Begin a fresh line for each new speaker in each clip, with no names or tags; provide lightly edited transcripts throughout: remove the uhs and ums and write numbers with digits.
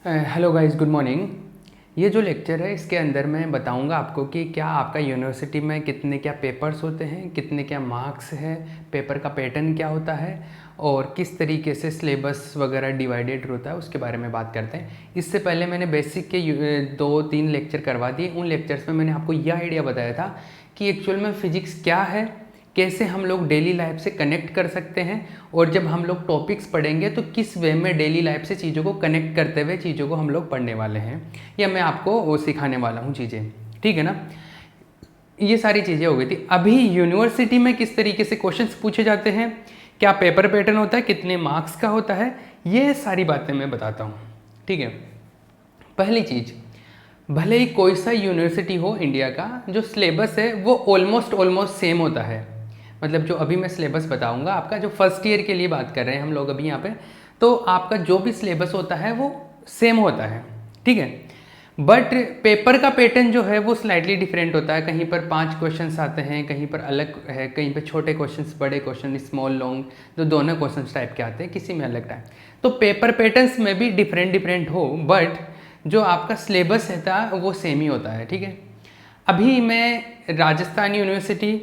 Hello guys, good morning. ये जो lecture है इसके अंदर मैं बताऊंगा आपको कि क्या आपका यूनिवर्सिटी में कितने क्या पेपर्स होते हैं, कितने क्या मार्क्स है, पेपर का पैटर्न क्या होता है और किस तरीके से सिलेबस वगैरह डिवाइडेड होता है, उसके बारे में बात करते हैं। इससे पहले मैंने बेसिक के 2-3 लेक्चर करवा दिए। उन लेक्चर्स में मैंने आपको यह आइडिया बताया था कि एक्चुअल में फ़िज़िक्स क्या है, कैसे हम लोग डेली लाइफ से कनेक्ट कर सकते हैं, और जब हम लोग टॉपिक्स पढ़ेंगे तो किस वे में डेली लाइफ से चीज़ों को कनेक्ट करते हुए चीज़ों को हम लोग पढ़ने वाले हैं, या मैं आपको वो सिखाने वाला हूँ चीज़ें। ठीक है ना। ये सारी चीज़ें हो गई थी। अभी यूनिवर्सिटी में किस तरीके से क्वेश्चंस पूछे जाते हैं, क्या पेपर पैटर्न होता है, कितने मार्क्स का होता है, ये सारी बातें मैं बताता हूँ। ठीक है। पहली चीज़, भले ही कोई सा यूनिवर्सिटी हो इंडिया का, जो सिलेबस है वो ऑलमोस्ट सेम होता है। मतलब जो अभी मैं सिलेबस बताऊंगा आपका, जो फर्स्ट ईयर के लिए बात कर रहे हैं हम लोग अभी यहाँ पे, तो आपका जो भी सिलेबस होता है वो सेम होता है। ठीक है। बट पेपर का पैटर्न जो है वो स्लाइटली डिफरेंट होता है। कहीं पर 5 क्वेश्चंस आते हैं, कहीं पर अलग है, कहीं पर छोटे क्वेश्चंस, बड़े क्वेश्चन, स्मॉल लॉन्ग, जो दोनों क्वेश्चंस टाइप के आते हैं, किसी में अलग टाइप। तो पेपर पैटर्न्स में भी डिफरेंट हो, बट जो आपका सिलेबस रहता है वो सेम ही होता है। ठीक है। अभी मैं राजस्थान यूनिवर्सिटी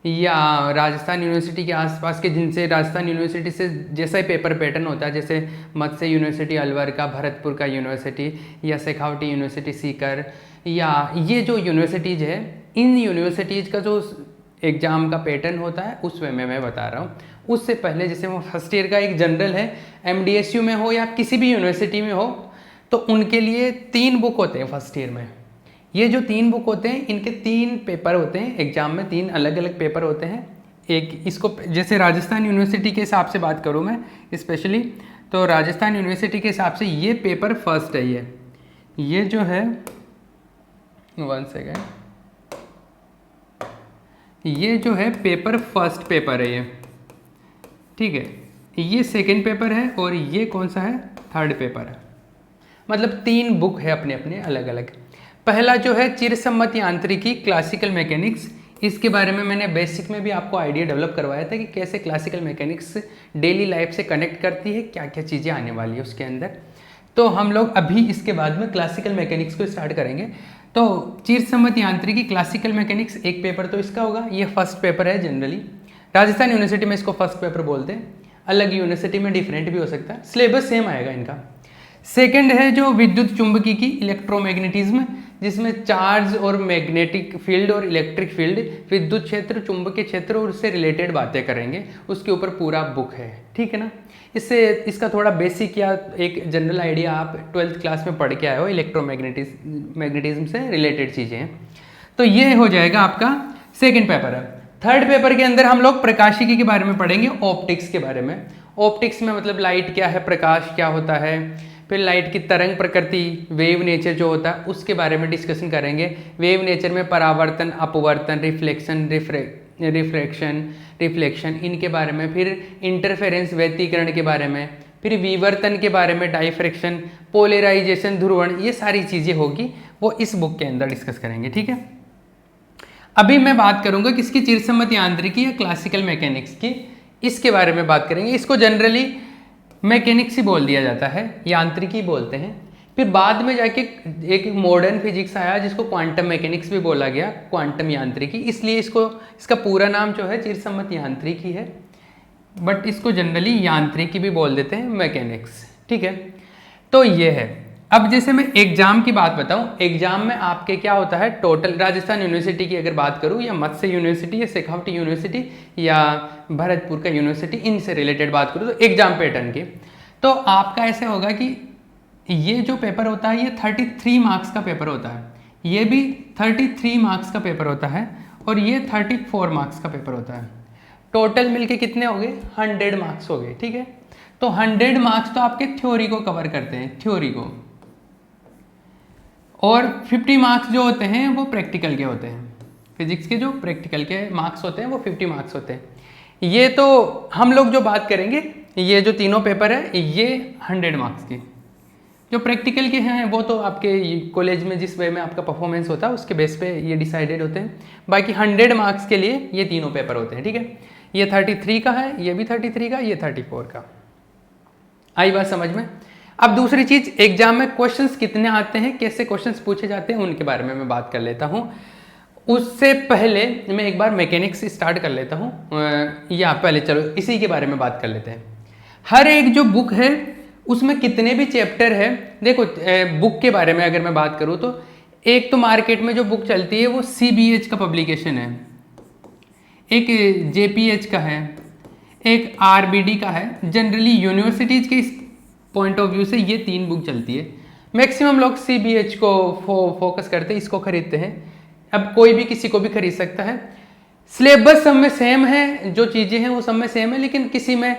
या राजस्थान यूनिवर्सिटी के आसपास के, जिनसे राजस्थान यूनिवर्सिटी से जैसा ही पेपर पैटर्न होता है, जैसे मत्स्य यूनिवर्सिटी अलवर का, भरतपुर का यूनिवर्सिटी, या शेखावटी यूनिवर्सिटी सीकर, या ये जो यूनिवर्सिटीज़ है, इन यूनिवर्सिटीज़ का जो एग्ज़ाम का पैटर्न होता है उस वे में मैं बता रहा हूँ। उससे पहले जैसे वो फर्स्ट ईयर का एक जनरल है, MDSU में हो या किसी भी यूनिवर्सिटी में हो, तो उनके लिए 3 बुक होते हैं फर्स्ट ईयर में। ये जो 3 बुक होते हैं, इनके 3 पेपर होते हैं एग्जाम में, 3 अलग अलग पेपर होते हैं। एक इसको, जैसे राजस्थान यूनिवर्सिटी के हिसाब से बात करूँ मैं स्पेशली, तो राजस्थान यूनिवर्सिटी के हिसाब से ये पेपर फर्स्ट है। ये जो है, 1 सेकेंड, ये जो है पेपर फर्स्ट पेपर है ये। ठीक है। ये सेकेंड पेपर है और ये कौन सा है, थर्ड पेपर है। मतलब 3 बुक है अपने अपने अलग अलग। पहला जो है चिरसम्मत यांत्रिकी, क्लासिकल मैकेनिक्स, इसके बारे में मैंने बेसिक में भी आपको आइडिया डेवलप करवाया था कि कैसे क्लासिकल मैकेनिक्स डेली लाइफ से कनेक्ट करती है, क्या क्या चीज़ें आने वाली है उसके अंदर। तो हम लोग अभी इसके बाद में क्लासिकल मैकेनिक्स को स्टार्ट करेंगे। तो चिरसम्मत यांत्रिकी, क्लासिकल मैकेनिक्स, एक पेपर तो इसका होगा, ये फर्स्ट पेपर है जनरली। राजस्थान यूनिवर्सिटी में इसको फर्स्ट पेपर बोलते हैं, अलग यूनिवर्सिटी में डिफरेंट भी हो सकता है, सिलेबस सेम आएगा इनका। सेकंड है जो विद्युत चुंबकी की, इलेक्ट्रोमैग्नेटिज्म, जिसमें चार्ज और मैग्नेटिक फील्ड और इलेक्ट्रिक फील्ड, विद्युत क्षेत्र, चुंबकीय क्षेत्र और उससे रिलेटेड बातें करेंगे, उसके ऊपर पूरा बुक है। ठीक है ना। इससे इसका थोड़ा बेसिक या एक जनरल आइडिया आप 12th क्लास में पढ़ के आए हो, मैग्नेटिज्म से रिलेटेड चीज़ें हैं। तो ये हो जाएगा आपका सेकेंड पेपर है। थर्ड पेपर के अंदर हम लोग प्रकाशिकी के बारे में पढ़ेंगे, ऑप्टिक्स के बारे में। ऑप्टिक्स में मतलब लाइट क्या है, प्रकाश क्या होता है, फिर लाइट की तरंग प्रकृति, वेव नेचर जो होता है उसके बारे में डिस्कशन करेंगे। वेव नेचर में परावर्तन, अपवर्तन, रिफ्लेक्शन, रिफ्लेक्शन, इनके बारे में। फिर इंटरफेरेंस, व्यतिकरण के बारे में। फिर विवर्तन के बारे में, डाइफ्रैक्शन, पोलराइजेशन, ध्रुवण, ये सारी चीज़ें होगी वो इस बुक के अंदर डिस्कस करेंगे। ठीक है। अभी मैं बात करूंगा किसकी, चिरसम्मत यांत्रिकी या क्लासिकल मैकेनिक्स की, इसके बारे में बात करेंगे। इसको जनरली मैकेनिक्स ही बोल दिया जाता है, यांत्रिकी बोलते हैं। फिर बाद में जाके एक मॉडर्न फिजिक्स आया जिसको क्वांटम मैकेनिक्स भी बोला गया, क्वांटम यांत्रिकी, इसलिए इसका पूरा नाम जो है चिरसम्मत यांत्रिकी है, बट इसको जनरली यांत्रिकी भी बोल देते हैं, मैकेनिक्स। ठीक है। तो ये है। अब जैसे मैं एग्जाम की बात बताऊं, एग्जाम में आपके क्या होता है, टोटल राजस्थान यूनिवर्सिटी की अगर बात करूं, या मत्स्य यूनिवर्सिटी, या शेखावटी यूनिवर्सिटी, या भरतपुर का यूनिवर्सिटी, इनसे रिलेटेड बात करूं तो एग्जाम पैटर्न की, तो आपका ऐसे होगा कि ये जो पेपर होता है ये 33 मार्क्स का पेपर होता है, ये भी 33 मार्क्स का पेपर होता है, और ये 34 मार्क्स का पेपर होता है। टोटल मिलके कितने हो गए, 100 मार्क्स हो गए। ठीक है। तो 100 मार्क्स तो आपके थ्योरी को कवर करते हैं, थ्योरी को, और 50 मार्क्स जो होते हैं वो प्रैक्टिकल के होते हैं। फिजिक्स के जो प्रैक्टिकल के मार्क्स होते हैं वो 50 मार्क्स होते हैं। ये तो हम लोग जो बात करेंगे, ये जो तीनों पेपर है ये 100 मार्क्स की, जो प्रैक्टिकल के हैं वो तो आपके कॉलेज में जिस वे में आपका परफॉर्मेंस होता है उसके बेस पे ये डिसाइडेड होते हैं। बाकी 100 मार्क्स के लिए ये तीनों पेपर होते हैं। ठीक है। ये 33 का है, ये भी 33 का, ये 34 का। आई बात समझ में। अब दूसरी चीज, एग्जाम में क्वेश्चंस कितने आते हैं, कैसे क्वेश्चंस पूछे जाते हैं, उनके बारे में मैं बात कर लेता हूँ। उससे पहले मैं एक बार मैकेनिक्स स्टार्ट कर लेता हूँ, या पहले चलो इसी के बारे में बात कर लेते हैं। हर एक जो बुक है उसमें कितने भी चैप्टर है, देखो बुक के बारे में अगर मैं बात करूँ तो एक तो मार्केट में जो बुक चलती है वो CBH का पब्लिकेशन है, एक JPH का है, एक RBD का है। जनरली यूनिवर्सिटीज़ के इस पॉइंट ऑफ व्यू से ये 3 बुक चलती है। मैक्सिमम लोग CBH को फोकस करते हैं, इसको खरीदते हैं। अब कोई भी किसी को भी खरीद सकता है। सिलेबस सब में सेम है, जो चीज़ें हैं वो सब में सेम है, लेकिन किसी में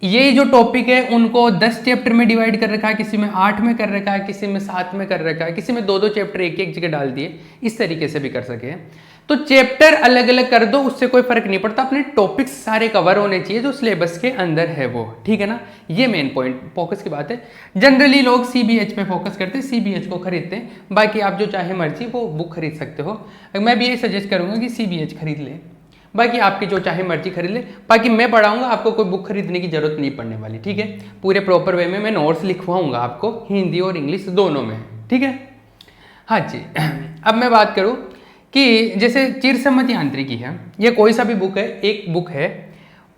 ये जो टॉपिक है उनको 10 चैप्टर में डिवाइड कर रखा है, किसी में 8 में कर रखा है, किसी में 7 में कर रखा है, किसी में 2-2 चैप्टर एक जगह डाल दिए, इस तरीके से भी कर सके। तो चैप्टर अलग अलग कर दो, उससे कोई फर्क नहीं पड़ता, अपने टॉपिक्स सारे कवर होने चाहिए जो सिलेबस के अंदर है वो, ठीक है ना। ये मेन पॉइंट फोकस की बात है। जनरली लोग CBH पे फोकस करते हैं, CBH को खरीदते हैं। बाकी आप जो चाहे मर्जी वो बुक खरीद सकते हो। मैं भी ये सजेस्ट करूंगा कि CBH खरीद ले, बाकी आपकी जो चाहे मर्जी खरीद ले। बाकी मैं पढ़ाऊंगा, आपको कोई बुक खरीदने की जरूरत नहीं पड़ने वाली, ठीक है। पूरे प्रॉपर वे में मैं नोट्स लिखवाऊंगा आपको, हिंदी और इंग्लिश दोनों में, ठीक है। हाँ जी, अब मैं बात करूँ कि जैसे चिरसम्मत यांत्रिकी है, ये कोई सा भी बुक है, एक बुक है,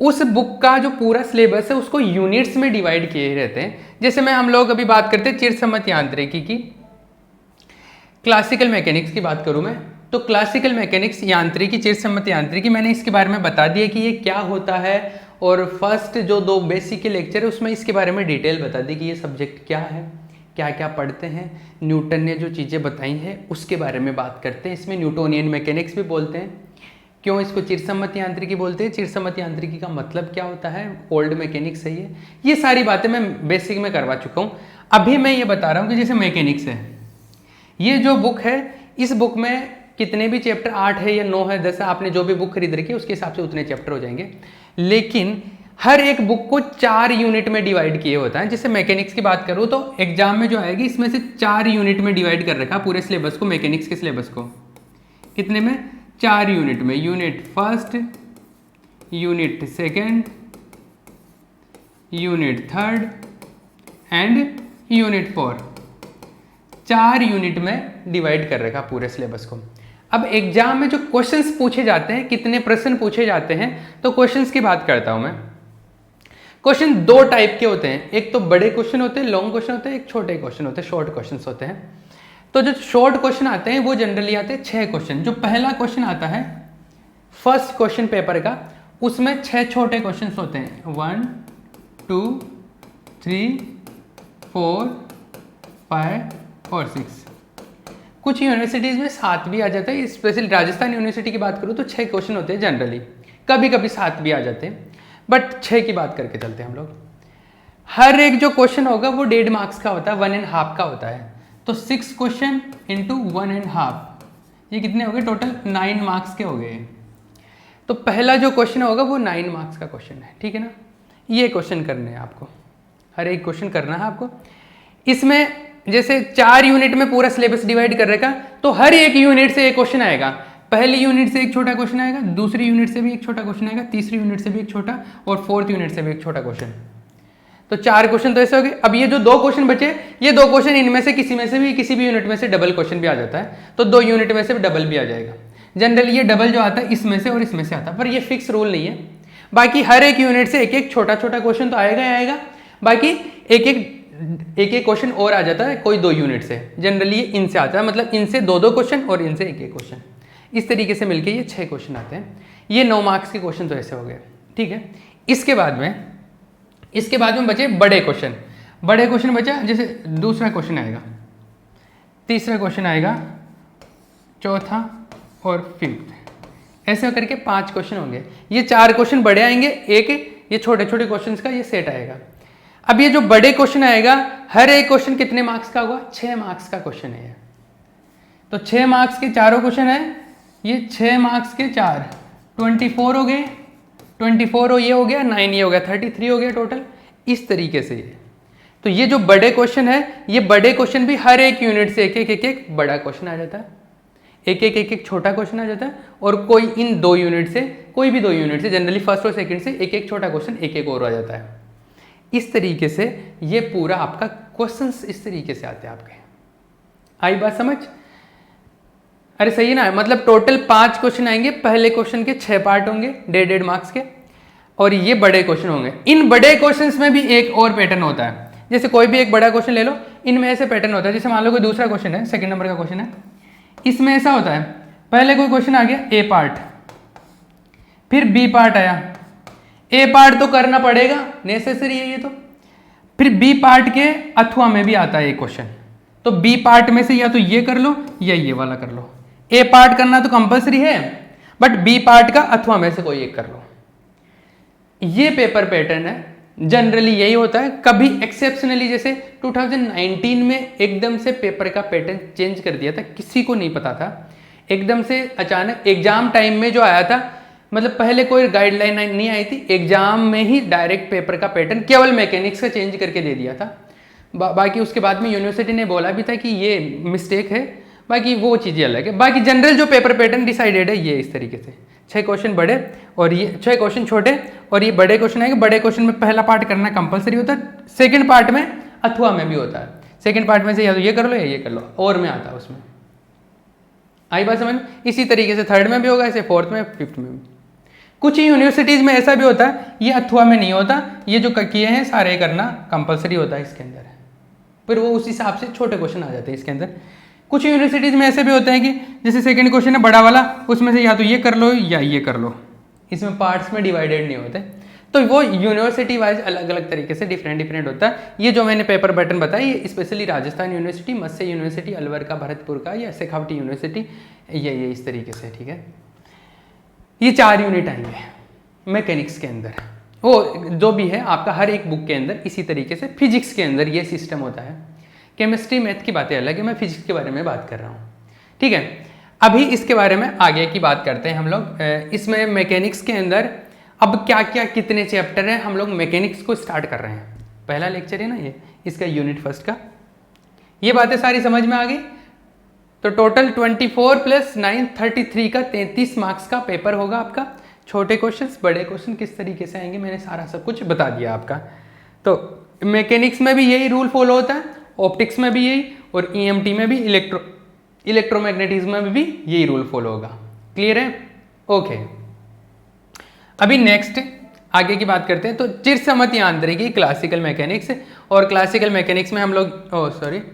उस बुक का जो पूरा सिलेबस है उसको यूनिट्स में डिवाइड किए रहते हैं। जैसे हम लोग अभी बात करते हैं चिरसम्मत यांत्रिकी की, क्लासिकल मैकेनिक्स की बात करूँ मैं, तो क्लासिकल मैकेनिक्स यांत्रिकी, चिरसम्मत यांत्रिकी, मैंने इसके बारे में बता दिया कि ये क्या होता है, और फर्स्ट जो 2 बेसिक के लेक्चर है उसमें इसके बारे में डिटेल बता दी कि ये सब्जेक्ट क्या है, क्या क्या पढ़ते हैं, न्यूटन ने जो चीज़ें बताई हैं उसके बारे में बात करते हैं। इसमें न्यूटोनियन मैकेनिक्स भी बोलते हैं। क्यों इसको चिरसम्मत यांत्रिकी बोलते हैं, चिरसम्मत यांत्रिकी का मतलब क्या होता है, ओल्ड मैकेनिक्स है ये सारी बातें मैं बेसिक में करवा चुका हूँ। अभी मैं ये बता रहा हूँ कि जैसे मैकेनिक्स है, ये जो बुक है, इस बुक में कितने भी चैप्टर 8 है या 9 है 10 है, आपने जो भी बुक खरीद रखी है उसके हिसाब से उतने चैप्टर हो जाएंगे। लेकिन हर एक बुक को 4 यूनिट में डिवाइड किए होता है। जैसे मैकेनिक्स की बात करूँ तो एग्जाम में जो आएगी इसमें से 4 यूनिट में डिवाइड कर रखा पूरे सिलेबस को, मैकेनिक्स के सिलेबस को। कितने में? 4 यूनिट में। Unit first, unit second, unit third and unit 4। 4 unit में डिवाइड कर रखा पूरे सिलेबस को। अब एग्जाम में जो क्वेश्चंस पूछे जाते हैं, कितने प्रश्न पूछे जाते हैं, तो क्वेश्चंस की बात करता हूं मैं। क्वेश्चन 2 टाइप के होते हैं, एक तो बड़े क्वेश्चन होते हैं, लॉन्ग क्वेश्चन होते हैं, एक छोटे क्वेश्चन होते हैं, शॉर्ट क्वेश्चन होते हैं। तो जो शॉर्ट क्वेश्चन आते हैं वो जनरली आते हैं 6 क्वेश्चन। जो पहला क्वेश्चन आता है फर्स्ट क्वेश्चन पेपर का, उसमें 6 छोटे क्वेश्चन होते हैं, 1 2 3 4 5 और 6। कुछ यूनिवर्सिटीज़ में 7 भी आ जाता है, स्पेशली राजस्थान यूनिवर्सिटी की बात करूँ तो 6 क्वेश्चन होते हैं जनरली, कभी कभी 7 भी आ जाते हैं, बट 6 की बात करके चलते हैं हम लोग। हर एक जो क्वेश्चन होगा वो 1.5 मार्क्स का होता है, 1.5 का होता है। तो 6 क्वेश्चन इंटू 1.5, ये कितने हो गए टोटल? 9 मार्क्स के हो गए। तो पहला जो क्वेश्चन होगा वो 9 मार्क्स का क्वेश्चन है, ठीक है ना। ये क्वेश्चन करने हैं आपको, हर एक क्वेश्चन करना है आपको। इसमें जैसे 4 यूनिट में पूरा सिलेबस डिवाइड कर रखा, तो हर एक यूनिट से एक क्वेश्चन आएगा। पहली यूनिट से एक छोटा क्वेश्चन आएगा, दूसरी यूनिट से भी एक छोटा क्वेश्चन आएगा, तीसरी यूनिट से भी एक छोटा, और 4th यूनिट से भी एक छोटा क्वेश्चन। तो 4 क्वेश्चन तो ऐसे हो गए। अब ये जो 2 क्वेश्चन बचे, ये 2 क्वेश्चन इनमें से किसी भी यूनिट में से डबल क्वेश्चन भी आ जाता है, तो 2 यूनिट में से डबल भी आ जाएगा। जनरली ये डबल जो आता है इसमें से और इसमें से आता है, पर ये फिक्स रूल नहीं है। बाकी हर एक यूनिट से एक एक छोटा छोटा क्वेश्चन तो आएगा ही आएगा। बाकी एक एक क्वेश्चन और आ जाता है कोई 2 यूनिट से, जनरली इनसे आता है, मतलब इनसे 2 क्वेश्चन और इनसे एक क्वेश्चन। इस तरीके से मिलके ये 6 क्वेश्चन आते हैं। ये 9 मार्क्स के क्वेश्चन तो ऐसे हो गए, ठीक है। इसके बाद में बचे बड़े क्वेश्चन। बड़े क्वेश्चन बचा, जैसे दूसरा क्वेश्चन आएगा, तीसरा क्वेश्चन आएगा, चौथा और 5th, ऐसे करके 5 क्वेश्चन होंगे। ये 4 क्वेश्चन बड़े आएंगे, एक ये छोटे छोटे क्वेश्चन का ये सेट आएगा। अब ये जो बड़े क्वेश्चन आएगा, हर एक क्वेश्चन कितने मार्क्स का होगा? 6 मार्क्स का क्वेश्चन है ये। तो 6 मार्क्स के चारों क्वेश्चन है, ये 6 मार्क्स के 4, 24 हो गए, 24 ये हो गया, 9 ये हो गया, 33 हो गया टोटल। इस तरीके से ये, तो ये जो बड़े क्वेश्चन है, ये बड़े क्वेश्चन भी हर एक यूनिट से एक बड़ा क्वेश्चन आ जाता है, एक छोटा क्वेश्चन आ जाता है, और कोई इन 2 यूनिट से, कोई भी 2 यूनिट से, जनरली फर्स्ट और सेकंड से एक छोटा क्वेश्चन एक और आ जाता है। इस तरीके से ये पूरा आपका क्वेश्चंस इस तरीके से आते हैं आपके। आई बात समझ? अरे सही है ना, मतलब टोटल 5 क्वेश्चन आएंगे, पहले क्वेश्चन के 6 पार्ट होंगे 1.5 मार्क्स के, और ये बड़े क्वेश्चन होंगे। इन बड़े क्वेश्चंस में भी एक और पैटर्न होता है, जैसे कोई भी एक बड़ा क्वेश्चन ले लो, इनमें ऐसे पैटर्न होता है। जैसे मान लो कोई दूसरा क्वेश्चन है, 2 नंबर का क्वेश्चन है, इसमें ऐसा होता है, पहले कोई क्वेश्चन आ गया ए पार्ट, फिर बी पार्ट आया, ए पार्ट तो करना पड़ेगा, नेसेसरी है ये तो, फिर बी पार्ट के अथवा में भी आता है एक क्वेश्चन, तो बी पार्ट में से या तो ये कर लो या ये वाला कर लो। ए पार्ट करना तो कंपलसरी है, बट बी पार्ट का अथवा में से कोई एक कर लो। ये पेपर पैटर्न है, जनरली यही होता है। कभी एक्सेप्शनली जैसे 2019 में एकदम से पेपर का पैटर्न चेंज कर दिया था, किसी को नहीं पता था, एकदम से अचानक एग्जाम टाइम में जो आया था, मतलब पहले कोई गाइडलाइन नहीं आई थी, एग्जाम में ही डायरेक्ट पेपर का पैटर्न केवल मैकेनिक्स का चेंज करके दे दिया था। बाकी उसके बाद में यूनिवर्सिटी ने बोला भी था कि ये मिस्टेक है, बाकी वो चीज़ें अलग है। बाकी जनरल जो पेपर पैटर्न डिसाइडेड है ये इस तरीके से, 6 क्वेश्चन बड़े और ये 6 क्वेश्चन छोटे, और ये बड़े क्वेश्चन आएंगे। बड़े क्वेश्चन में पहला पार्ट करना कंपलसरी होता है, सेकंड पार्ट में अथवा में भी होता है, सेकंड पार्ट में से या तो ये कर लो या ये कर लो, और में आता है उसमें। आई बात समझ? इसी तरीके से थर्ड में भी होगा, ऐसे फोर्थ में, फिफ्थ में भी। कुछ यूनिवर्सिटीज़ में ऐसा भी होता है, ये अथवा में नहीं होता, ये जो किए हैं सारे करना कंपलसरी होता है इसके अंदर, फिर वो उस हिसाब से छोटे क्वेश्चन आ जाते हैं इसके अंदर। कुछ यूनिवर्सिटीज़ में ऐसे भी होते हैं कि जैसे सेकंड क्वेश्चन है बड़ा वाला, उसमें से या तो ये कर लो या ये कर लो, इसमें पार्ट्स में डिवाइडेड नहीं होते, तो वो यूनिवर्सिटी वाइज अलग अलग तरीके से डिफरेंट होता है। ये जो मैंने पेपर पैटर्न बताया, ये स्पेशली राजस्थान यूनिवर्सिटी, मत्स्य यूनिवर्सिटी, अलवर का, भरतपुर का, या शेखावटी यूनिवर्सिटी, ये इस तरीके से, ठीक है। ये 4 यूनिट आएंगे मैकेनिक्स के अंदर, वो जो भी है आपका हर एक बुक के अंदर इसी तरीके से। फिजिक्स के अंदर ये सिस्टम होता है, केमिस्ट्री मैथ की बातें अलग है, मैं फिजिक्स के बारे में बात कर रहा हूँ, ठीक है। अभी इसके बारे में आगे की बात करते हैं हम लोग। इसमें मैकेनिक्स के अंदर अब क्या क्या कितने चैप्टर हैं, हम लोग मैकेनिक्स को स्टार्ट कर रहे हैं। पहला लेक्चर है ना ये, इसका यूनिट फर्स्ट का, ये बातें सारी समझ में आ गई। तो टोटल 24 + 9 33 का 33 मार्क्स का पेपर होगा आपका। छोटे क्वेश्चंस, बड़े क्वेश्चन किस तरीके से आएंगे मैंने सारा सब कुछ बता दिया आपका। तो मैकेनिक्स में भी यही रूल फॉलो होता है, ऑप्टिक्स में भी यही, और ईएमटी में भी, इलेक्ट्रोमैग्नेटिज्म में भी यही रूल फॉलो होगा। क्लियर है? ओके। अभी नेक्स्ट आगे की बात करते हैं। तो चिरसमत यांत्रिकी, क्लासिकल मैकेनिक्स, और क्लासिकल मैकेनिक्स में हम लोग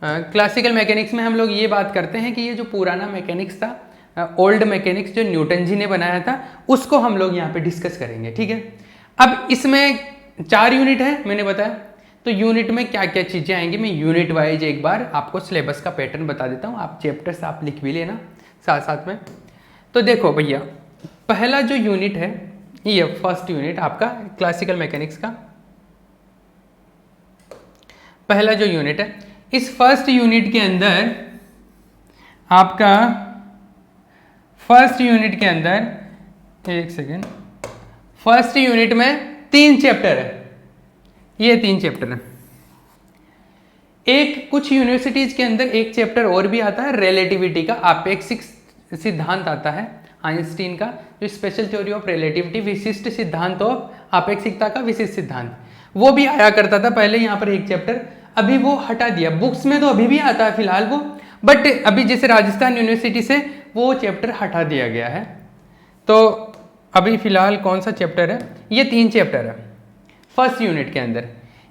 क्लासिकल मैकेनिक्स में हम लोग ये बात करते हैं कि ये जो पुराना मैकेनिक्स था, ओल्ड मैकेनिक्स जो न्यूटन जी ने बनाया था, उसको हम लोग यहाँ पे डिस्कस करेंगे, ठीक है। अब इसमें 4 यूनिट है मैंने बताया, तो यूनिट में क्या क्या चीज़ें आएंगी मैं यूनिट वाइज एक बार आपको सिलेबस का पैटर्न बता देता हूँ, आप चैप्टर्स आप लिख भी लेना साथ साथ में। तो देखो भैया, पहला जो यूनिट है ये फर्स्ट यूनिट आपका क्लासिकल मैकेनिक्स का पहला जो यूनिट है, इस फर्स्ट यूनिट के अंदर आपका फर्स्ट यूनिट के अंदर एक सेकेंड, फर्स्ट यूनिट में 3 चैप्टर है, ये 3 चैप्टर है। एक कुछ यूनिवर्सिटीज के अंदर एक चैप्टर और भी आता है, रिलेटिविटी का आपेक्षिक सिद्धांत आता है आइंस्टीन का, जो स्पेशल थ्योरी ऑफ रिलेटिविटी, विशिष्ट सिद्धांत ऑफ आपेक्षिकता का विशिष्ट सिद्धांत, वो भी आया करता था पहले यहाँ पर एक चैप्टर, अभी वो हटा दिया बुक्स में, तो अभी भी आता है फिलहाल वो, बट अभी जैसे राजस्थान यूनिवर्सिटी से वो चैप्टर हटा दिया गया है। तो अभी फिलहाल कौन सा चैप्टर है, ये 3 चैप्टर है फर्स्ट यूनिट के अंदर।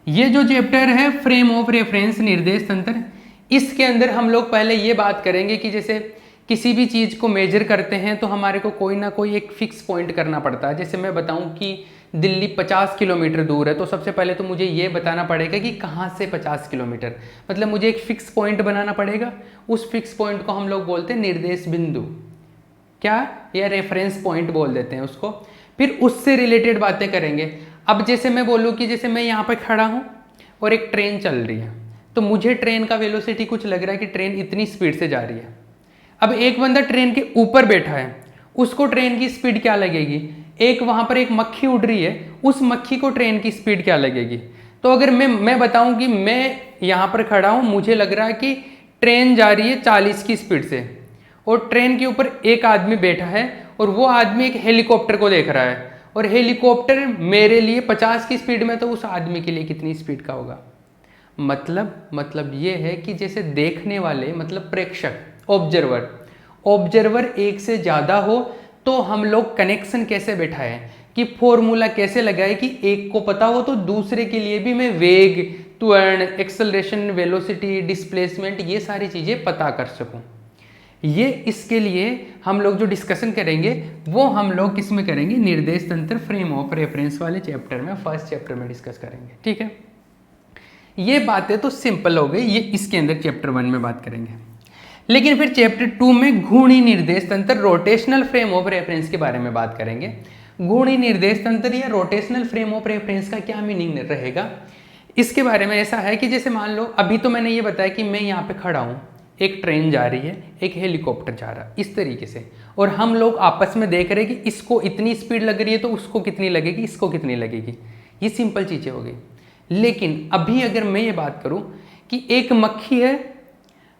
ये जो चैप्टर है फ्रेम ऑफ रेफरेंस, निर्देश तंत्र, इसके अंदर हम लोग पहले ये बात करेंगे कि जैसे किसी भी चीज़ को मेजर करते हैं तो हमारे को कोई ना कोई एक फिक्स पॉइंट करना पड़ता है। जैसे मैं बताऊं कि दिल्ली 50 किलोमीटर दूर है, तो सबसे पहले तो मुझे ये बताना पड़ेगा कि कहाँ से 50 किलोमीटर, मतलब मुझे एक फिक्स पॉइंट बनाना पड़ेगा। उस फिक्स पॉइंट को हम लोग बोलते हैं निर्देश बिंदु, क्या, या रेफरेंस पॉइंट बोल देते हैं उसको। फिर उससे रिलेटेड बातें करेंगे। अब जैसे मैं बोलूँ कि जैसे मैं यहाँ पर खड़ा हूँ और एक ट्रेन चल रही है, तो मुझे ट्रेन का वेलोसिटी कुछ लग रहा है कि ट्रेन इतनी स्पीड से जा रही है। अब एक बंदा ट्रेन के ऊपर बैठा है, उसको ट्रेन की स्पीड क्या लगेगी, एक वहाँ पर एक मक्खी उड़ रही है, उस मक्खी को ट्रेन की स्पीड क्या लगेगी। तो अगर मैं बताऊँ कि मैं यहाँ पर खड़ा हूँ, मुझे लग रहा है कि ट्रेन जा रही है 40 की स्पीड से, और ट्रेन के ऊपर एक आदमी बैठा है और वो आदमी एक हेलीकॉप्टर को देख रहा है, और हेलीकॉप्टर मेरे लिए 50 की स्पीड में, तो उस आदमी के लिए कितनी स्पीड का होगा। मतलब ये है कि जैसे देखने वाले मतलब प्रेक्षक, ऑब्जर्वर एक से ज़्यादा हो तो हम लोग कनेक्शन कैसे बैठाएं कि फॉर्मूला कैसे लगाए कि एक को पता हो तो दूसरे के लिए भी मैं वेग, त्वरण, एक्सेलरेशन, वेलोसिटी, डिस्प्लेसमेंट ये सारी चीज़ें पता कर सकूं। ये इसके लिए हम लोग जो डिस्कशन करेंगे वो हम लोग किस में करेंगे, निर्देश तंत्र फ्रेम ऑफ रेफरेंस वाले चैप्टर में, फर्स्ट चैप्टर में डिस्कस करेंगे। ठीक है, ये बातें तो सिंपल हो गई, ये इसके अंदर चैप्टर 1 में बात करेंगे। लेकिन फिर चैप्टर 2 में घूर्णी निर्देश तंत्र, रोटेशनल फ्रेम ऑफ रेफरेंस के बारे में बात करेंगे। घूर्णी निर्देश तंत्र या रोटेशनल फ्रेम ऑफ रेफरेंस का क्या मीनिंग रहेगा, इसके बारे में ऐसा है कि जैसे मान लो अभी तो मैंने ये बताया कि मैं यहाँ पे खड़ा हूँ, एक ट्रेन जा रही है, एक हेलीकॉप्टर जा रहा है, इस तरीके से, और हम लोग आपस में देख रहे हैं कि इसको इतनी स्पीड लग रही है तो उसको कितनी लगेगी, इसको कितनी लगेगी। ये सिंपल चीज़ें हो गई। लेकिन अभी अगर मैं ये बात करूँ कि एक मक्खी है,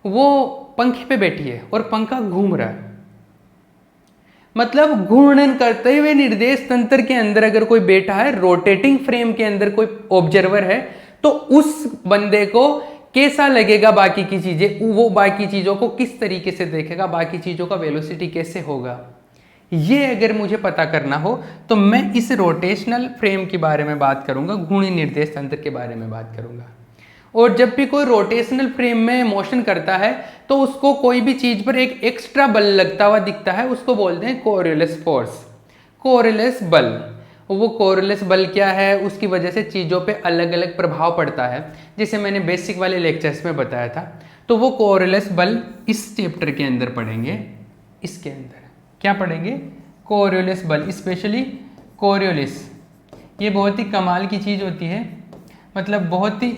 वो पंखे पे बैठी है और पंखा घूम रहा है, मतलब घूर्णन करते हुए निर्देश तंत्र के अंदर अगर कोई बैठा है, रोटेटिंग फ्रेम के अंदर कोई ऑब्जर्वर है, तो उस बंदे को कैसा लगेगा बाकी की चीजें, वो बाकी चीजों को किस तरीके से देखेगा, बाकी चीजों का वेलोसिटी कैसे होगा, ये अगर मुझे पता करना हो तो मैं इस रोटेशनल फ्रेम के बारे में बात करूंगा, घूर्णी निर्देश तंत्र के बारे में बात करूंगा। और जब भी कोई रोटेशनल फ्रेम में मोशन करता है तो उसको कोई भी चीज पर एक एक्स्ट्रा बल लगता हुआ दिखता है, उसको बोलते हैं कोरियोलिस फोर्स, कोरियोलिस बल। वो कोरियोलिस बल क्या है, उसकी वजह से चीज़ों पे अलग अलग प्रभाव पड़ता है, जैसे मैंने बेसिक वाले लेक्चर्स में बताया था। तो वो कोरियोलिस बल इस चैप्टर के अंदर पढ़ेंगे। इसके अंदर क्या पढ़ेंगे, कोरियोलिस बल, स्पेशली कोरियोलिस। ये बहुत ही कमाल की चीज़ होती है, मतलब बहुत ही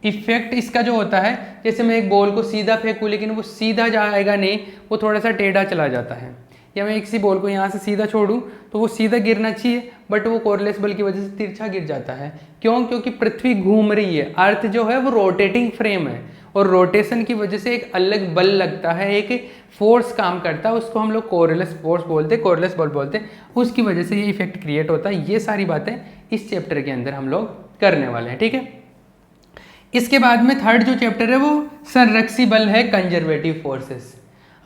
इफेक्ट इसका जो होता है, जैसे मैं एक बॉल को सीधा फेंकूँ लेकिन वो सीधा जाएगा नहीं, वो थोड़ा सा टेढ़ा चला जाता है, या मैं किसी बॉल को यहाँ से सीधा छोड़ूं तो वो सीधा गिरना चाहिए, बट वो कोरियोलिस बल की वजह से तिरछा गिर जाता है। क्यों? क्योंकि पृथ्वी घूम रही है, अर्थ जो है वो रोटेटिंग फ्रेम है, और रोटेशन की वजह से एक अलग बल लगता है, एक फोर्स काम करता है, उसको हम लोग कोरियोलिस फोर्स बोलते हैं, कोरियोलिस बल बोलते हैं। उसकी वजह से ये इफेक्ट क्रिएट होता है। ये सारी बातें इस चैप्टर के अंदर हम लोग करने वाले हैं। ठीक है, इसके बाद में थर्ड जो चैप्टर है वो संरक्षी बल है, कंजर्वेटिव फोर्सेस।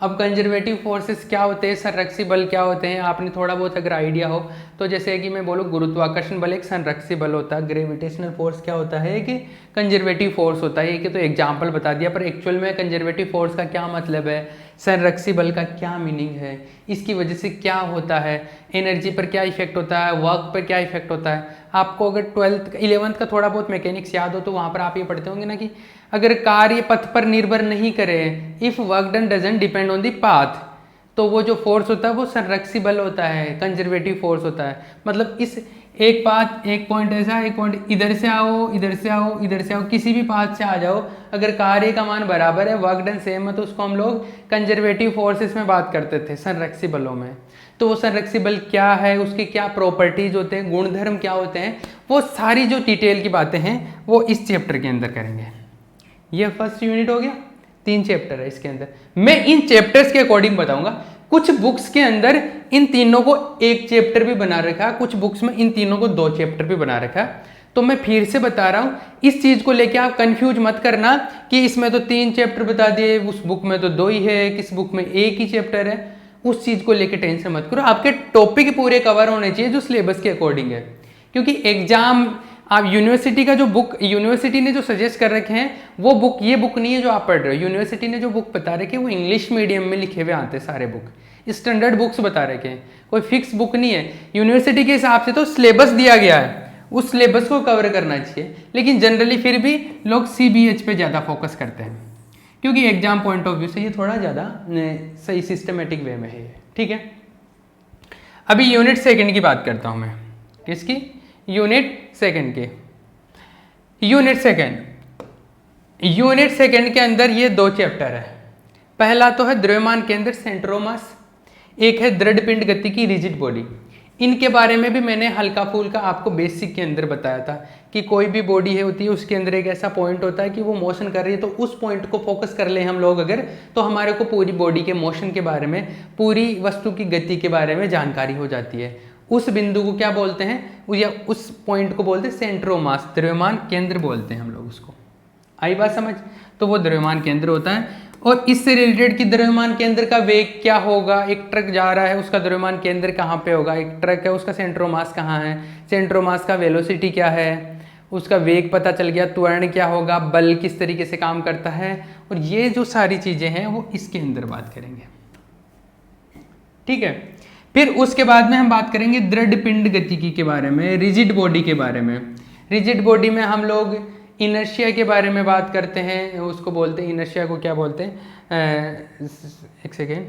अब कंजर्वेटिव फोर्सेस क्या होते हैं, संरक्षी बल क्या होते हैं, आपने थोड़ा बहुत अगर आइडिया हो तो, जैसे कि मैं बोलूँ गुरुत्वाकर्षण बल एक संरक्षी बल होता है, ग्रेविटेशनल फोर्स क्या होता है कि कंजर्वेटिव फोर्स होता है। कि तो एग्जाम्पल बता दिया, पर एक्चुअल में कंजर्वेटिव फोर्स का क्या मतलब है, संरक्षी बल का क्या मीनिंग है, इसकी वजह से क्या होता है, एनर्जी पर क्या इफेक्ट होता है, वर्क पर क्या इफेक्ट होता है। आपको अगर 11th का थोड़ा बहुत मैकेनिक्स याद हो तो वहाँ पर आप ये पढ़ते होंगे ना कि अगर कार्य पथ पर निर्भर नहीं करे, if work done doesn't depend on the path, तो वो जो फोर्स होता है वो संरक्षी बल होता है, कंजर्वेटिव फोर्स होता है। मतलब इस एक पाथ, एक पॉइंट ऐसा, एक पॉइंट इधर से आओ, इधर से आओ, इधर से आओ, किसी भी पाथ से आ जाओ, अगर कार्य का मान बराबर है, वर्क डन सेम है, तो उसको हम लोग कंजर्वेटिव फोर्सेस में बात करते थे, संरक्षी बलों में। तो वो संरक्षी बल क्या है, उसके क्या प्रॉपर्टीज होते हैं, गुणधर्म क्या होते हैं, वो सारी जो डिटेल की बातें हैं वो इस चैप्टर के अंदर करेंगे। ये फर्स्ट यूनिट हो गया, 3 चैप्टर है इसके अंदर। मैं इन चैप्टर्स के अकॉर्डिंग बताऊंगा। कुछ बुक्स के अंदर इन तीनों को एक चैप्टर भी बना रखा है, कुछ बुक्स में इन तीनों को 2 चैप्टर भी बना रखा है। तो मैं फिर से बता रहा हूँ, इस चीज को लेके आप कंफ्यूज मत करना कि इसमें तो 3 चैप्टर बता दिए, उस बुक में तो 2 ही है, किस बुक में 1 ही चैप्टर है। उस चीज को लेके टेंशन मत करो, आपके टॉपिक पूरे कवर होने चाहिए जो सिलेबस के अकॉर्डिंग है। क्योंकि एग्जाम आप यूनिवर्सिटी का जो बुक, यूनिवर्सिटी ने जो सजेस्ट कर रखे हैं वो बुक, ये बुक नहीं है जो आप पढ़ रहे हो। यूनिवर्सिटी ने जो बुक बता रखे हैं वो इंग्लिश मीडियम में लिखे हुए आते हैं, सारे बुक स्टैंडर्ड बुक्स बता रखे हैं, कोई फिक्स बुक नहीं है। यूनिवर्सिटी के हिसाब से तो सिलेबस दिया गया है, उस सिलेबस को कवर करना चाहिए। लेकिन जनरली फिर भी लोग CBH पे ज़्यादा फोकस करते हैं, क्योंकि एग्जाम पॉइंट ऑफ व्यू से ये थोड़ा ज़्यादा सही सिस्टमेटिक वे में है। ठीक है, अभी यूनिट सेकंड की बात करता हूँ मैं। किसकी? यूनिट सेकंड के। यूनिट सेकंड के अंदर ये 2 चैप्टर है। पहला तो है द्रव्यमान केंद्र, सेंटर ऑफ मास, एक है दृढ़ पिंड गति की, रिजिड बॉडी। इनके बारे में भी मैंने हल्का फुल्का आपको बेसिक के अंदर बताया था कि कोई भी बॉडी है होती है, उसके अंदर एक ऐसा पॉइंट होता है कि वो मोशन कर रही है, तो उस पॉइंट को फोकस कर ले हम लोग अगर, तो हमारे को पूरी बॉडी के मोशन के बारे में, पूरी वस्तु की गति के बारे में जानकारी हो जाती है। उस बिंदु को क्या बोलते हैं, या उस पॉइंट को बोलते हैं सेंटर ऑफ मास, द्रव्यमान केंद्र बोलते हैं हम लोग उसको। आई बात समझ? तो वो द्रव्यमान केंद्र होता है। और इससे रिलेटेड कि द्रव्यमान केंद्र का वेग क्या होगा, एक ट्रक जा रहा है उसका द्रव्यमान केंद्र कहाँ पे होगा, एक ट्रक है उसका सेंट्रोमास कहाँ है, सेंट्रोमास का वेलोसिटी क्या है, उसका वेग पता चल गया, त्वरण क्या होगा, बल किस तरीके से काम करता है, और ये जो सारी चीज़ें हैं वो इसके अंदर बात करेंगे। ठीक है, फिर उसके बाद में हम बात करेंगे दृढ़ पिंड गतिकी के बारे में, रिजिड बॉडी के बारे में। रिजिड बॉडी में हम लोग इनर्शिया के बारे में बात करते हैं, उसको बोलते हैं इनर्शिया को क्या बोलते हैं, एक सेकेंड।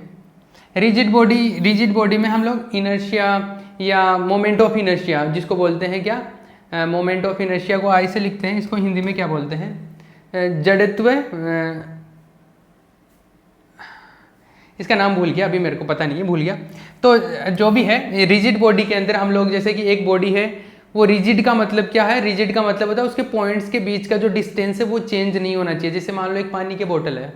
रिजिड बॉडी में हम लोग इनर्शिया या मोमेंट ऑफ इनर्शिया जिसको बोलते हैं क्या, मोमेंट ऑफ इनर्शिया को आई से लिखते हैं, इसको हिंदी में क्या बोलते हैं, जड़त्व, इसका नाम भूल गया अभी, मेरे को पता नहीं है, भूल गया। तो जो भी है रिजिड बॉडी के अंदर हम लोग, जैसे कि एक बॉडी है, वो रिजिड का मतलब क्या है, रिजिड का मतलब होता है उसके पॉइंट्स के बीच का जो डिस्टेंस है वो चेंज नहीं होना चाहिए। जैसे मान लो एक पानी की बोतल है,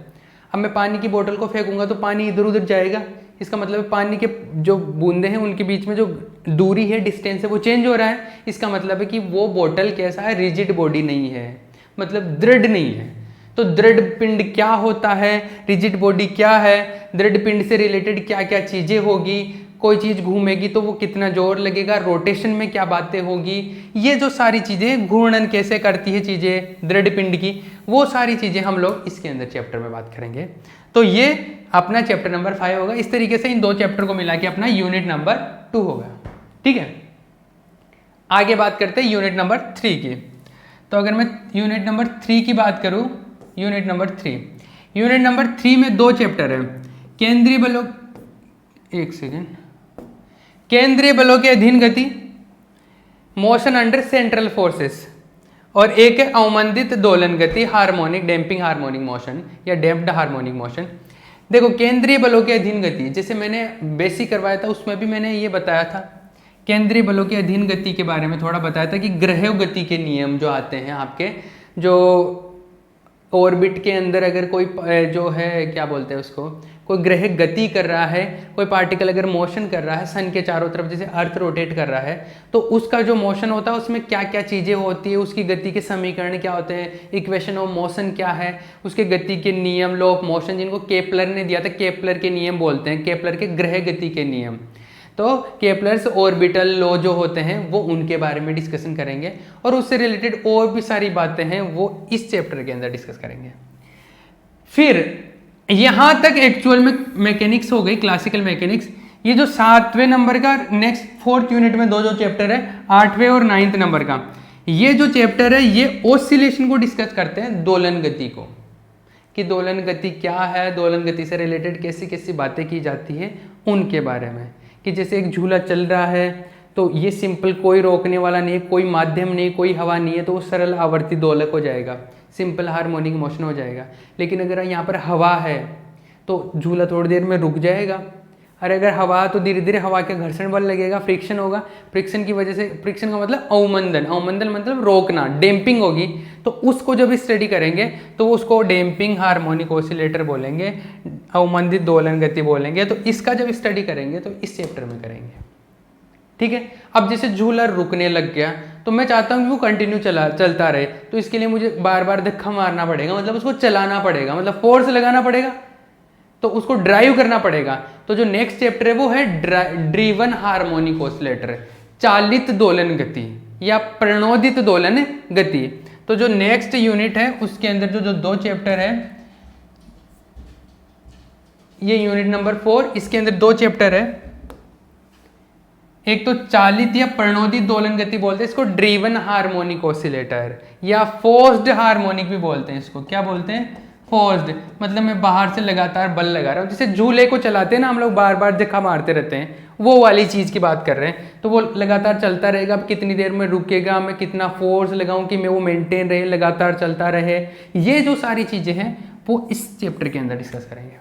अब मैं पानी की बोतल को फेंकूंगा तो पानी इधर उधर जाएगा, इसका मतलब पानी के जो बूंदे हैं उनके बीच में जो दूरी है, डिस्टेंस है, वो चेंज हो रहा है। इसका मतलब है कि वो बोतल कैसा है, रिजिड बॉडी नहीं है, मतलब दृढ़ नहीं है। तो दृढ़ पिंड क्या होता है, रिजिड बॉडी क्या है, दृढ़ पिंड से रिलेटेड क्या क्या चीजें होगी, कोई चीज घूमेगी तो वो कितना जोर लगेगा, रोटेशन में क्या बातें होगी, ये जो सारी चीजें, घूर्णन कैसे करती है चीजें दृढ़ पिंड की, वो सारी चीजें हम लोग इसके अंदर चैप्टर में बात करेंगे। तो ये अपना चैप्टर नंबर 5 होगा। इस तरीके से इन दो चैप्टर को मिला के अपना यूनिट नंबर 2 होगा। ठीक है, आगे बात करते हैं यूनिट नंबर 3 की। तो अगर मैं यूनिट नंबर 3 की बात करूं, यूनिट नंबर 3 में 2 चैप्टर है, केंद्रीय बलों, एक सेकेंड, केंद्रीय बलों के अधीन गति, मोशन अंडर सेंट्रल फोर्सेस, और एक है अवमंदित दोलन गति, हार्मोनिक डैम्पिंग हार्मोनिक मोशन या डैम्प्ड हार्मोनिक मोशन। देखो केंद्रीय बलों के अधीन गति, जैसे मैंने बेसिक करवाया था उसमें भी मैंने ये बताया था, केंद्रीय बलों के अधीन गति के बारे में थोड़ा बताया था कि ग्रह गति के नियम जो आते हैं आपके, जो ऑर्बिट के अंदर अगर कोई जो है क्या बोलते हैं उसको, कोई ग्रह गति कर रहा है, कोई पार्टिकल अगर मोशन कर रहा है सन के चारों तरफ, जैसे अर्थ रोटेट कर रहा है, तो उसका जो मोशन होता है उसमें क्या क्या चीज़ें होती है, उसकी गति के समीकरण क्या होते हैं, इक्वेशन ऑफ मोशन क्या है, उसके गति के नियम, लॉ ऑफ मोशन जिनको केपलर ने दिया था, केपलर के नियम बोलते हैं, केपलर के ग्रह गति के नियम। तो केपलर्स ऑर्बिटल लॉ जो होते हैं वो उनके बारे में डिस्कशन करेंगे, और उससे रिलेटेड और भी सारी बातें हैं वो इस चैप्टर के अंदर डिस्कस करेंगे। फिर यहां तक एक्चुअल में मैकेनिक्स हो गई, क्लासिकल मैकेनिक्स। ये जो 7वें नंबर का नेक्स्ट 4th यूनिट में 2 जो चैप्टर है, 8वें और 9th नंबर का, ये जो चैप्टर है ये ऑसिलेशन को डिस्कस करते हैं, दोलन गति को, कि दोलन गति क्या है, दोलन गति से रिलेटेड कैसी कैसी बातें की जाती है उनके बारे में। कि जैसे एक झूला चल रहा है तो ये सिंपल, कोई रोकने वाला नहीं है, कोई माध्यम नहीं, कोई हवा नहीं है, तो वो सरल आवर्ती दोलक हो जाएगा, सिंपल हार्मोनिक मोशन हो जाएगा। लेकिन अगर यहाँ पर हवा है तो झूला थोड़ी देर में रुक जाएगा, और अगर हवा तो धीरे धीरे हवा के घर्षण बल लगेगा, फ्रिक्शन होगा, फ्रिक्शन की वजह से, फ्रिक्शन का मतलब अवमंदन, अवमंदन मतलब रोकना, डैम्पिंग होगी, तो उसको जब स्टडी करेंगे तो उसको डैम्पिंग हार्मोनिक ऑसिलेटर बोलेंगे, अवमंदित दोलन गति बोलेंगे। तो इसका जब स्टडी करेंगे तो इस चैप्टर में करेंगे। ठीक है, अब जैसे झूला रुकने लग गया तो मैं चाहता हूँ कि वो कंटिन्यू चलता रहे, तो इसके लिए मुझे बार बार धक्का मारना पड़ेगा, मतलब उसको चलाना पड़ेगा, मतलब फोर्स लगाना पड़ेगा, तो उसको ड्राइव करना पड़ेगा। तो जो नेक्स्ट चैप्टर है वो है ड्रीवन हार्मोनिक ऑसिलेटर, चालित दोलन गति या प्रणोदित दोलन गति। तो जो नेक्स्ट यूनिट है उसके अंदर जो 2 चैप्टर है, ये यूनिट नंबर 4, इसके अंदर 2 चैप्टर है, एक तो चालित या प्रणोदित दोलन गति बोलते हैं इसको, ड्रीवन हार्मोनिक ऑसिलेटर, या फोर्स्ड हार्मोनिक भी बोलते हैं इसको। क्या बोलते हैं? फोर्स्ड, मतलब मैं बाहर से लगातार बल लगा रहा हूँ, जैसे झूले को चलाते हैं ना हम लोग, बार बार धक्का मारते रहते हैं, वो वाली चीज़ की बात कर रहे हैं। तो वो लगातार चलता रहेगा, अब कितनी देर में रुकेगा, मैं कितना फोर्स लगाऊं कि मैं वो मेंटेन रहे, लगातार चलता रहे, ये जो सारी चीज़ें हैं वो इस चैप्टर के अंदर डिस्कस करेंगे।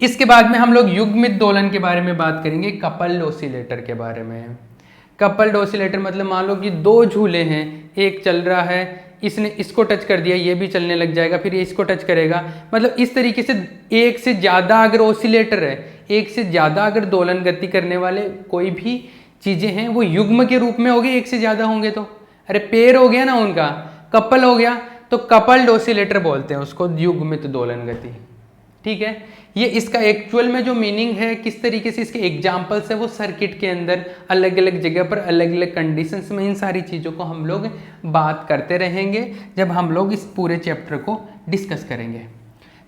इसके बाद में हम लोग युग्मित दोलन के बारे में बात करेंगे, कपल्ड ऑसिलेटर के बारे में। कपल्ड ऑसिलेटर मतलब मान लो कि 2 झूले हैं, एक चल रहा है, इसने इसको टच कर दिया, ये भी चलने लग जाएगा, फिर ये इसको टच करेगा, मतलब इस तरीके से एक से ज़्यादा अगर ऑसिलेटर है, एक से ज़्यादा अगर दोलन गति करने वाले कोई भी चीज़ें हैं वो युग्म के रूप में हो गए, एक से ज़्यादा होंगे तो, अरे पेयर हो गया ना उनका, कपल हो गया, तो कपल्ड ऑसिलेटर बोलते हैं उसको, युग्मित दोलन गति। ठीक है, ये इसका एक्चुअल में जो मीनिंग है, किस तरीके से इसके एग्जाम्पल्स है, वो सर्किट के अंदर अलग अलग जगह पर अलग अलग कंडीशंस में इन सारी चीज़ों को हम लोग बात करते रहेंगे जब हम लोग इस पूरे चैप्टर को डिस्कस करेंगे।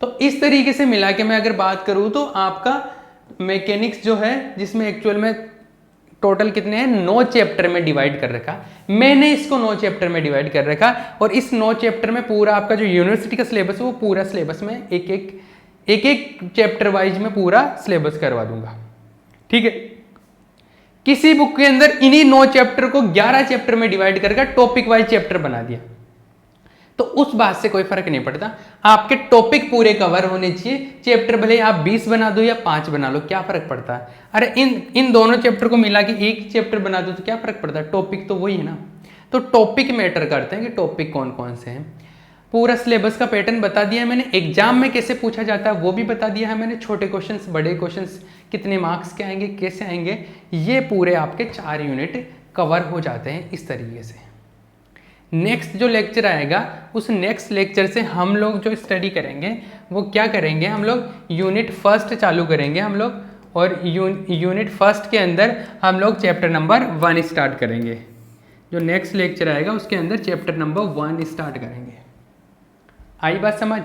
तो इस तरीके से मिला के मैं अगर बात करूँ तो आपका मैकेनिक्स जो है, जिसमें एक्चुअल में टोटल कितने हैं, 9 चैप्टर में डिवाइड कर रखा। मैंने इसको 9 चैप्टर में डिवाइड कर रखा और इस 9 चैप्टर में पूरा आपका जो यूनिवर्सिटी का सिलेबस है वो पूरा सिलेबस में एक एक चैप्टर वाइज में पूरा सिलेबस करवा दूंगा। ठीक है, किसी बुक के अंदर इन्हीं 9 चैप्टर को 11 चैप्टर में डिवाइड करके टॉपिक वाइज चैप्टर बना दिया, तो उस बात से कोई फर्क नहीं पड़ता। आपके टॉपिक पूरे कवर होने चाहिए। चैप्टर भले आप 20 बना दो या 5 बना लो, क्या फर्क पड़ता है। अरे इन दोनों चैप्टर को मिला के एक चैप्टर बना दो तो क्या फर्क पड़ता है, टॉपिक तो वही है ना। तो टॉपिक मैटर करते हैं कि टॉपिक कौन कौन से हैं। पूरा सिलेबस का पैटर्न बता दिया है मैंने, एग्जाम में कैसे पूछा जाता है वो भी बता दिया है मैंने, छोटे क्वेश्चंस बड़े क्वेश्चंस कितने मार्क्स के आएंगे, कैसे आएंगे, ये पूरे आपके 4 यूनिट कवर हो जाते हैं इस तरीके से। नेक्स्ट जो लेक्चर आएगा, उस नेक्स्ट लेक्चर से हम लोग जो स्टडी करेंगे वो क्या करेंगे, हम लोग यूनिट फर्स्ट चालू करेंगे हम लोग, और यूनिट फर्स्ट के अंदर हम लोग चैप्टर नंबर 1 स्टार्ट करेंगे। जो नेक्स्ट लेक्चर आएगा उसके अंदर चैप्टर नंबर 1 स्टार्ट करेंगे। आई बात समझ,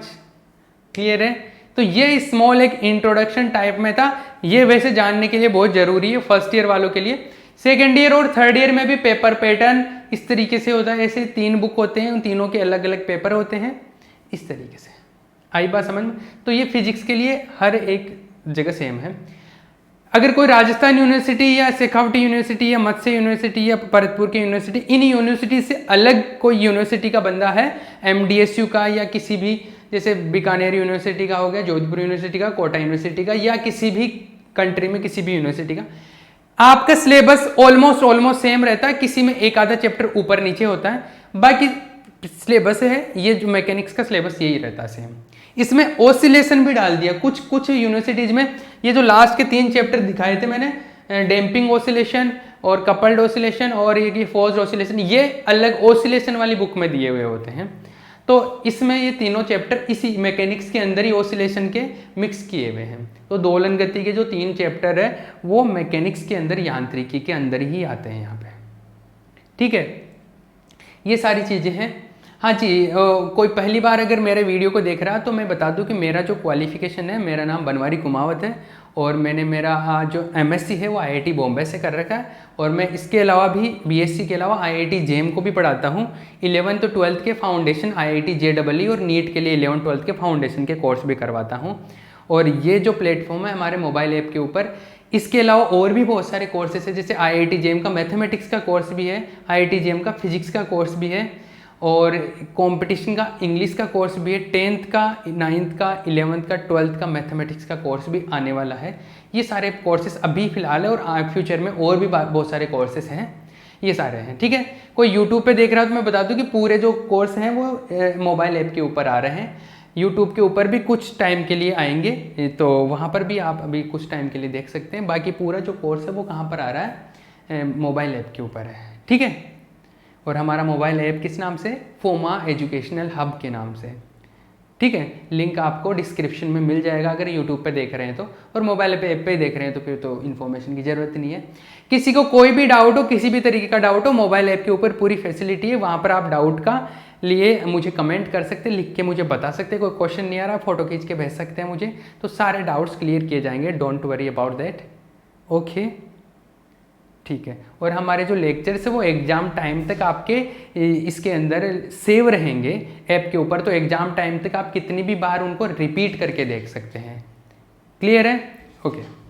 क्लियर है। तो ये स्मॉल एक इंट्रोडक्शन टाइप में था, ये वैसे जानने के लिए बहुत जरूरी है फर्स्ट ईयर वालों के लिए। सेकेंड ईयर और थर्ड ईयर में भी पेपर पैटर्न इस तरीके से होता है, ऐसे 3 बुक होते हैं, उन तीनों के अलग अलग पेपर होते हैं इस तरीके से। आई बात समझ में। तो ये फिजिक्स के लिए हर एक जगह सेम है। अगर कोई राजस्थान यूनिवर्सिटी या शेखावटी यूनिवर्सिटी या मत्स्य यूनिवर्सिटी या भरतपुर की यूनिवर्सिटी, इन यूनिवर्सिटी से अलग कोई यूनिवर्सिटी का बंदा है, MDSU का या किसी भी, जैसे बीकानेर यूनिवर्सिटी का हो गया, जोधपुर यूनिवर्सिटी का, कोटा यूनिवर्सिटी का, या किसी भी कंट्री में किसी भी यूनिवर्सिटी का, आपका सिलेबस ऑलमोस्ट सेम रहता है। किसी में एक आधा चैप्टर ऊपर नीचे होता है, बाकी सिलेबस है ये जो मैकेनिक्स का सिलेबस यही रहता है सेम। इसमें ऑसिलेशन भी डाल दिया, कुछ यूनिवर्सिटीज में ये जो लास्ट के 3 चैप्टर दिखाए थे मैंने, डैम्पिंग ऑसिलेशन और कपल्ड ऑसिलेशन और ये फोर्स्ड ऑसिलेशन, ये अलग ऑसिलेशन वाली बुक में दिए हुए होते हैं। तो इसमें ये तीनों चैप्टर इसी मैकेनिक्स के अंदर ही ऑसिलेशन के मिक्स किए हुए हैं। तो दोलन गति के जो 3 चैप्टर है वो मैकेनिक्स के अंदर, यांत्रिकी के अंदर ही आते हैं यहाँ पे। ठीक है, ये सारी चीज़ें हैं। हाँ जी, कोई पहली बार अगर मेरे वीडियो को देख रहा है तो मैं बता दूं कि मेरा जो क्वालिफिकेशन है, मेरा नाम बनवारी कुमावत है और मैंने मेरा जो MSc है वो IIT बॉम्बे से कर रखा है, और मैं इसके अलावा भी BSc के अलावा IIT JEM को भी पढ़ाता हूँ। 11th तो 12th के फाउंडेशन IIT JEE और नीट के लिए 11th 12th के फाउंडेशन के कोर्स भी करवाता हूँ। और ये जो प्लेटफॉर्म है हमारे मोबाइल ऐप के ऊपर, इसके अलावा और भी बहुत सारे कोर्सेस है, जैसे IIT JEM का मैथमेटिक्स का कोर्स भी है, IIT JEM का फिजिक्स का कोर्स भी है, और कंपटीशन का इंग्लिश का कोर्स भी है, 10th का, 9th का, 11th का, 12th का मैथमेटिक्स का कोर्स भी आने वाला है। ये सारे कोर्सेस अभी फिलहाल है और फ्यूचर में और भी बहुत सारे कोर्सेस हैं, ये सारे हैं। ठीक है, कोई यूट्यूब पे देख रहा है तो मैं बता दूं कि पूरे जो कोर्स हैं वो मोबाइल ऐप के ऊपर आ रहे हैं। यूट्यूब के ऊपर भी कुछ टाइम के लिए आएंगे, तो वहाँ पर भी आप अभी कुछ टाइम के लिए देख सकते हैं। बाकी पूरा जो कोर्स है वो कहाँ पर आ रहा है, मोबाइल ऐप के ऊपर है। ठीक है, और हमारा मोबाइल ऐप किस नाम से, फोमा एजुकेशनल हब के नाम से। ठीक है, लिंक आपको डिस्क्रिप्शन में मिल जाएगा अगर यूट्यूब पे देख रहे हैं तो, और मोबाइल पे ऐप पे देख रहे हैं तो फिर तो इन्फॉर्मेशन की ज़रूरत नहीं है। किसी को कोई भी डाउट हो, किसी भी तरीके का डाउट हो, मोबाइल ऐप के ऊपर पूरी फैसिलिटी है, वहाँ पर आप डाउट का लिए मुझे कमेंट कर सकते हैं, लिख के मुझे बता सकते हैं। कोई क्वेश्चन नहीं आ रहा, फोटो खींच के भेज सकते हैं मुझे, तो सारे डाउट्स क्लियर किए जाएंगे, don't worry about that. Okay, ठीक है। और हमारे जो लेक्चर्स है वो एग्ज़ाम टाइम तक आपके इसके अंदर सेव रहेंगे ऐप के ऊपर, तो एग्ज़ाम टाइम तक आप कितनी भी बार उनको रिपीट करके देख सकते हैं। क्लियर है? ओके।